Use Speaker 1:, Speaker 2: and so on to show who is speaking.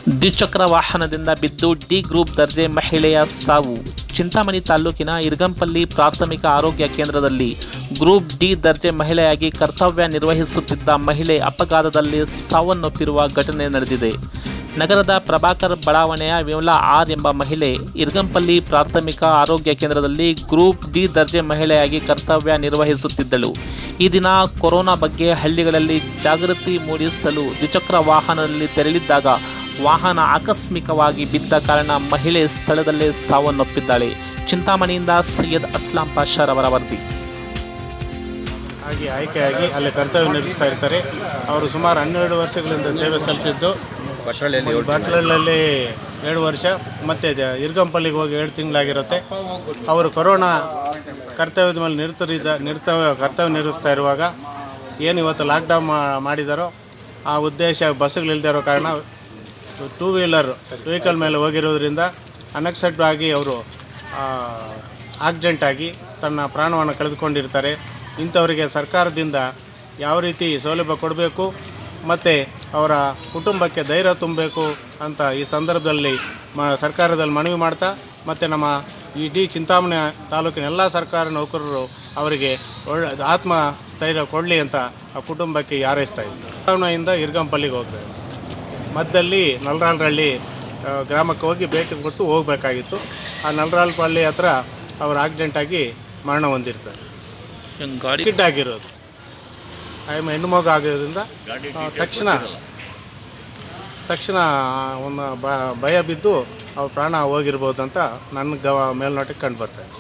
Speaker 1: ದ್ವಿಚಕ್ರ ವಾಹನದಿಂದ ಬಿದ್ದು ಡಿ ಗ್ರೂಪ್ ದರ್ಜೆ ಮಹಿಳೆಯ ಸಾವು. ಚಿಂತಾಮಣಿ ತಾಲೂಕಿನ ಇರ್ಗಂಪಲ್ಲಿ ಪ್ರಾಥಮಿಕ ಆರೋಗ್ಯ ಕೇಂದ್ರದಲ್ಲಿ ಗ್ರೂಪ್ ಡಿ ದರ್ಜೆ ಮಹಿಳೆಯಾಗಿ ಕರ್ತವ್ಯ ನಿರ್ವಹಿಸುತ್ತಿದ್ದ ಮಹಿಳೆ ಅಪಘಾತದಲ್ಲಿ ಸಾವನ್ನಪ್ಪಿರುವ ಘಟನೆ ನಡೆದಿದೆ. ನಗರದ ಪ್ರಭಾಕರ್ ಬಡಾವಣೆಯ ವಿಮಲಾ ಆರ್ ಎಂಬ ಮಹಿಳೆ ಇರ್ಗಂಪಲ್ಲಿ ಪ್ರಾಥಮಿಕ ಆರೋಗ್ಯ ಕೇಂದ್ರದಲ್ಲಿ ಗ್ರೂಪ್ ಡಿ ದರ್ಜೆ ಮಹಿಳೆಯಾಗಿ ಕರ್ತವ್ಯ ನಿರ್ವಹಿಸುತ್ತಿದ್ದಳು. ಈ ದಿನ ಕೊರೋನಾ ಬಗ್ಗೆ ಹಳ್ಳಿಗಳಲ್ಲಿ ಜಾಗೃತಿ ಮೂಡಿಸಲು ದ್ವಿಚಕ್ರ ವಾಹನದಲ್ಲಿ ತೆರಳಿದ್ದಾಗ ವಾಹನ ಆಕಸ್ಮಿಕವಾಗಿ ಬಿದ್ದ ಕಾರಣ ಮಹಿಳೆ ಸ್ಥಳದಲ್ಲೇ ಸಾವನ್ನಪ್ಪಿದ್ದಾಳೆ. ಚಿಂತಾಮಣಿಯಿಂದ ಸೈಯದ್ ಅಸ್ಲಾಂ ಪಾಷಾರವರ ವರದಿ.
Speaker 2: ಆಯ್ಕೆಯಾಗಿ ಅಲ್ಲಿ ಕರ್ತವ್ಯ ನಿರ್ವಹಿಸ್ತಾ ಇರ್ತಾರೆ. ಅವರು ಸುಮಾರು 12 ವರ್ಷಗಳಿಂದ ಸೇವೆ ಸಲ್ಲಿಸಿದ್ದು ಬಟ್ಲಳ್ಳಿ 7 ವರ್ಷ ಮತ್ತು ಇರ್ಗಂಪಲ್ಲಿಗೆ ಹೋಗಿ 7 ತಿಂಗಳಾಗಿರುತ್ತೆ. ಅವರು ಕೊರೋನಾ ಕರ್ತವ್ಯದ ಮೇಲೆ ಕರ್ತವ್ಯ ನಿರ್ವಹಿಸ್ತಾ ಇರುವಾಗ ಏನು ಇವತ್ತು ಲಾಕ್ಡೌನ್ ಮಾಡಿದಾರೋ ಆ ಉದ್ದೇಶ ಬಸ್ಸುಗಳಿಲ್ಲದೆ ಇರೋ ಕಾರಣ 2 ವೀಲರ್ ವೆಹಿಕಲ್ ಮೇಲೆ ಹೋಗಿರೋದ್ರಿಂದ ಅನ್ಎಕ್ಸ್ಪೆಕ್ಟೆಡ್ ಆಗಿ ಅವರು ಆಕ್ಸಿಡೆಂಟ್ ಆಗಿ ತನ್ನ ಪ್ರಾಣವನ್ನು ಕಳೆದುಕೊಂಡಿರ್ತಾರೆ. ಇಂಥವರಿಗೆ ಸರ್ಕಾರದಿಂದ ಯಾವ ರೀತಿ ಸೌಲಭ್ಯ ಕೊಡಬೇಕು ಮತ್ತು ಅವರ ಕುಟುಂಬಕ್ಕೆ ಧೈರ್ಯ ತುಂಬಬೇಕು ಅಂತ ಈ ಸಂದರ್ಭದಲ್ಲಿ ಸರ್ಕಾರದಲ್ಲಿ ಮನವಿ ಮಾಡ್ತಾ, ಮತ್ತು ನಮ್ಮ ಇಡೀ ಚಿಂತಾಮಣಿ ತಾಲೂಕಿನ ಎಲ್ಲ ಸರ್ಕಾರ ನೌಕರರು ಅವರಿಗೆ ಆತ್ಮ ಸ್ಥೈರ್ಯ ಕೊಡಲಿ ಅಂತ ಆ ಕುಟುಂಬಕ್ಕೆ ಹಾರೈಸ್ತಾ ಇದ್ದೀವಿ. ಚಿಂತಾಮಣಿಯಿಂದ ಇರ್ಗಂಪಲ್ಲಿಗೆ ಹೋಗ್ತಾರೆ. ಮಧ್ಯದಲ್ಲಿ ನಲ್ರಾಲ್ರಳ್ಳಿ ಗ್ರಾಮಕ್ಕೆ ಹೋಗಿ ಭೇಟಿ ಕೊಟ್ಟು ಹೋಗಬೇಕಾಗಿತ್ತು. ಆ ನಲ್ರಾಲ್ಪಳ್ಳಿ ಹತ್ರ ಅವರು ಆಕ್ಸಿಡೆಂಟಾಗಿ ಮರಣ ಹೊಂದಿರ್ತಾರೆ. ಕಿಡ್ ಆಗಿರೋದು ಹೆಣ್ಣು ಮಗು ಆಗಿರೋದ್ರಿಂದ ತಕ್ಷಣ ಒಂದು ಭಯ ಬಿದ್ದು ಅವ್ರ ಪ್ರಾಣ ಹೋಗಿರ್ಬೋದು ಅಂತ ನನ್ನ ಮೇಲ್ನೋಟಕ್ಕೆ ಕಂಡು ಬರ್ತಾರೆ.